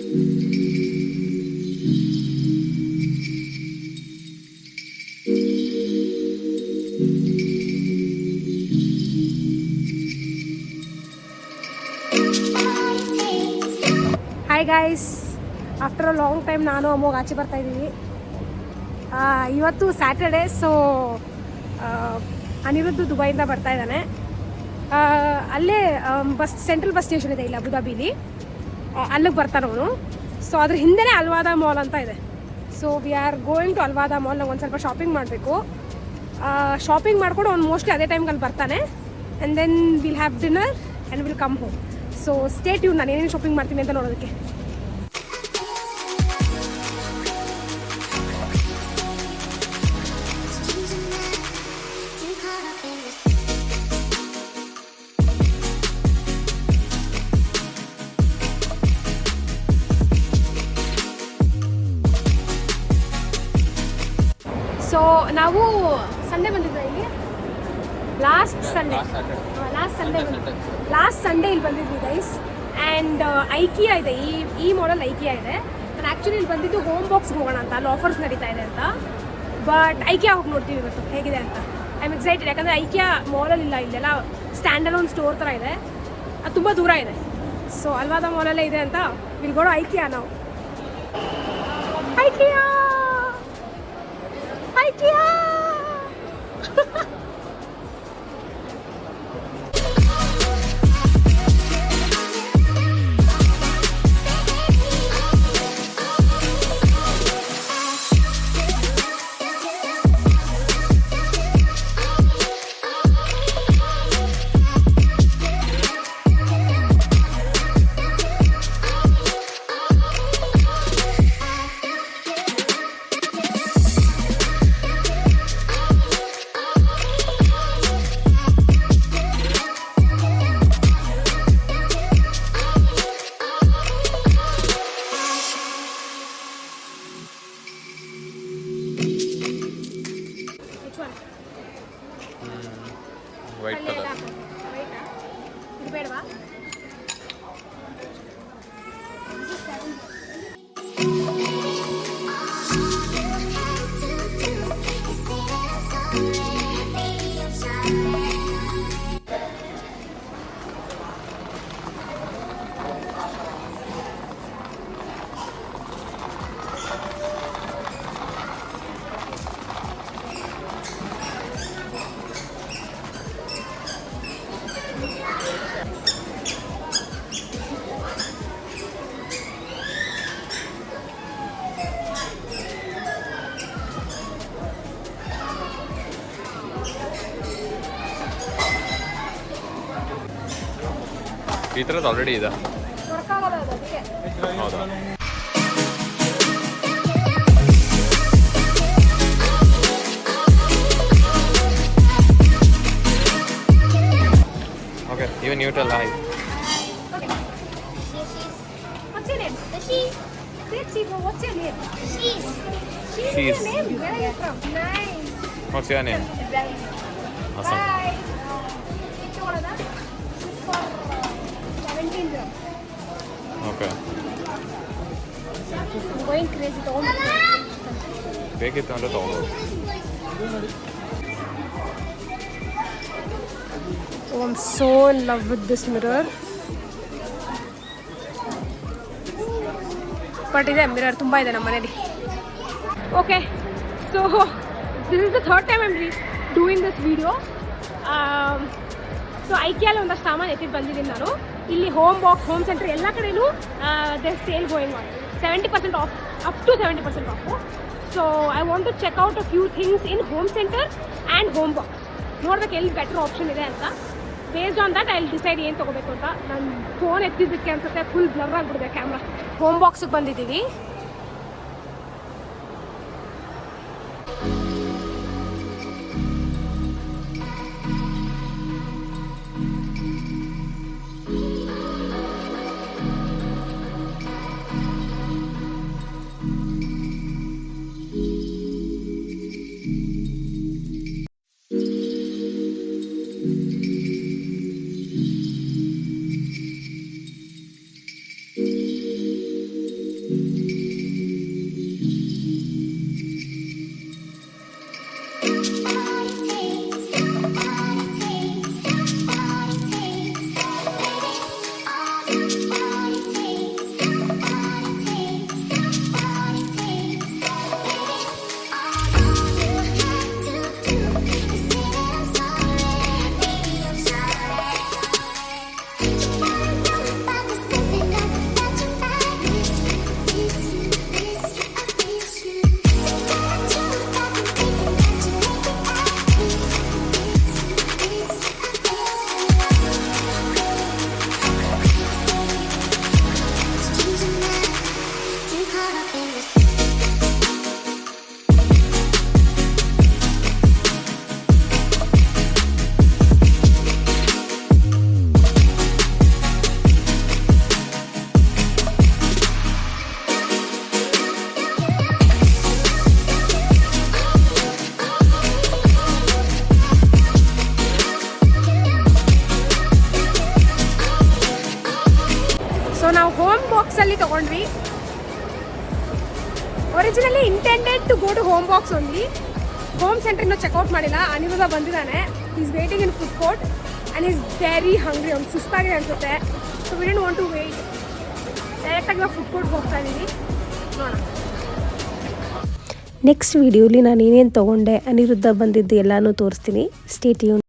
Hi guys, after a long time ನಾನು ಅಮ್ಮೋಗಿ ಆಚೆ ಬರ್ತಾ ಇದ್ದೀವಿ. ಇವತ್ತು ಸ್ಯಾಟರ್ಡೆ, ಸೊ ಅನಿರುದ್ಧು ದುಬೈಯಿಂದ ಬರ್ತಾ ಇದ್ದಾನೆ. ಅಲ್ಲೇ ಸೆಂಟ್ರಲ್ ಬಸ್ ಸ್ಟೇಷನ್ ಇದೆ ಇಲ್ಲ ಅಬುದಾಬಿಲಿ, ಅಲ್ಲಿಗೆ ಬರ್ತಾನೆ ಅವನು. ಸೊ ಅದ್ರ ಹಿಂದೆನೇ ಅಲ್ವಾದ ಮಾಲ್ ಅಂತ ಇದೆ. So we are going to ಅಲ್ವಾದ ಮಾಲ್. ನಾವು ಒಂದು ಸ್ವಲ್ಪ ಶಾಪಿಂಗ್ ಮಾಡಬೇಕು. ಶಾಪಿಂಗ್ ಮಾಡ್ಕೊಂಡು ಅವ್ನು ಮೋಸ್ಟ್ಲಿ ಅದೇ ಟೈಮ್ಗೆ ಅಲ್ಲಿ ಬರ್ತಾನೆ. And then will have dinner and will come home. So stay tune, ನಾನು ಏನೇನು ಶಾಪಿಂಗ್ ಮಾಡ್ತೀನಿ ಅಂತ ನೋಡೋದಕ್ಕೆ. ಸೊ ನಾವು ಸಂಡೇ ಬಂದಿದ್ವಿ ಇಲ್ಲಿ, ಲಾಸ್ಟ್ ಸಂಡೇ ಇಲ್ಲಿ ಬಂದಿದ್ವಿ ಗೈಸ್. ಆ್ಯಂಡ್ ಐಕಿಯಾ ಇದೆ, ಈ ಮಾಡೆಲ್ ಐಕಿಯಾ ಇದೆ. ನಾನು ಆ್ಯಕ್ಚುಲಿ ಇಲ್ಲಿ ಬಂದಿದ್ದು ಹೋಮ್ ಬಾಕ್ಸ್ಗೆ ಹೋಗೋಣ ಅಂತ, ಅಲ್ಲಿ ಆಫರ್ಸ್ ನಡೀತಾ ಇದೆ ಅಂತ. ಬಟ್ ಐಕಿಯಾ ಹೋಗಿ ನೋಡ್ತೀವಿ ಇವತ್ತು ಹೇಗಿದೆ ಅಂತ. ಐ ಆಮ್ ಎಕ್ಸೈಟೆಡ್, ಯಾಕಂದರೆ ಐಕಿಯಾ ಮಾಲಲ್ಲಿ ಇಲ್ಲ, ಇಲ್ಲೆಲ್ಲ ಸ್ಟ್ಯಾಂಡ್ ಅಲೋನ್ ಸ್ಟೋರ್ ಥರ ಇದೆ, ಅದು ತುಂಬ ದೂರ ಇದೆ. ಸೊ ಅಲ್ವಾದ ಮಾಲಲ್ಲೇ ಇದೆ ಅಂತ ವಿಲ್ ಗೋ ಟು ಐಕಿಯಾ ನಾವು. IKEA white colour. ಇದು ಬೇಡವಾ? ಈ ಥರದ್ದು ಆಲ್ರೆಡಿ ಇದೆ. ಹೌದಾ? Okay, even you tell hi. Okay. What's your name? Say Chico, what's your name? She's She's. your name? Where are you from? Nice. What's your name? Ibrahim. Awesome. Bye. It's for 17 dirhams. Okay. I'm going crazy. ಬೇಕಿತ್ತು ಅಂದರೆ ತೊಗೊಬೋದು. Oh, I'm so in love with this mirror. But ಇದೆ mirror ತುಂಬ ಇದೆ ನಮ್ಮ ಮನೇಲಿ. Okay, so this is the third time I'm doing this video. So ಐಕಿಯಲ್ಲಿ ಒಂದಷ್ಟು ಸಾಮಾನು ಎತ್ತಿದ್ದು ಬಂದಿದ್ದೀನಿ ನಾನು. ಇಲ್ಲಿ ಹೋಮ್ ಬಾಕ್ಸ್, ಹೋಮ್ ಸೆಂಟರ್ ಎಲ್ಲ ಕಡೆಯೂ they sale going on 70% off, up to 70% off. So I want to check out a few things in home centre and home box. ನೋಡ್ಬೇಕು ಎಲ್ಲಿ ಬೆಟರ್ ಆಪ್ಷನ್ ಇದೆ ಅಂತ. Based on that I will decide ಏನು ತೊಗೋಬೇಕು ಅಂತ. ನಾನು phone ಎತ್ತಿದ್ದಕ್ಕೆ ಅನ್ಸುತ್ತೆ ಫುಲ್ ಬ್ಲರ್ ಆಗಿಬಿಡಿದೆ ಕ್ಯಾಮ್ರಾ. ಹೋಮ್ ಬಾಕ್ಸಿಗೆ ಬಂದಿದ್ದೀವಿ. ಸೊ ನಾವು ಹೋಮ್ ಬಾಕ್ಸಲ್ಲಿ ತೊಗೊಂಡ್ವಿ. Originally intended to go to home box only. Home centre ಇನ್ನೂ ಚೆಕ್ಔಟ್ ಮಾಡಿಲ್ಲ. ಅನಿರುದ್ಧ ಬಂದಿದ್ದಾನೆ. Is waiting in food court and is very hungry. ಅವ್ನು ಸುಸ್ತಾಗಿದೆ ಅನಿಸುತ್ತೆ. So we didn't want to wait. ಡೈರೆಕ್ಟಾಗಿ ನಾವು ಫುಡ್ ಕೋರ್ಟ್ಗೆ ಹೋಗ್ತಾ ಇದ್ದೀವಿ. ನೋಡೋಣ. ನೆಕ್ಸ್ಟ್ ವಿಡಿಯೋಲಿ ನಾನು ಏನೇನು ತೊಗೊಂಡೆ, ಅನಿರುದ್ಧ ಬಂದಿದ್ದು ಎಲ್ಲನೂ ತೋರಿಸ್ತೀನಿ. Stay tune.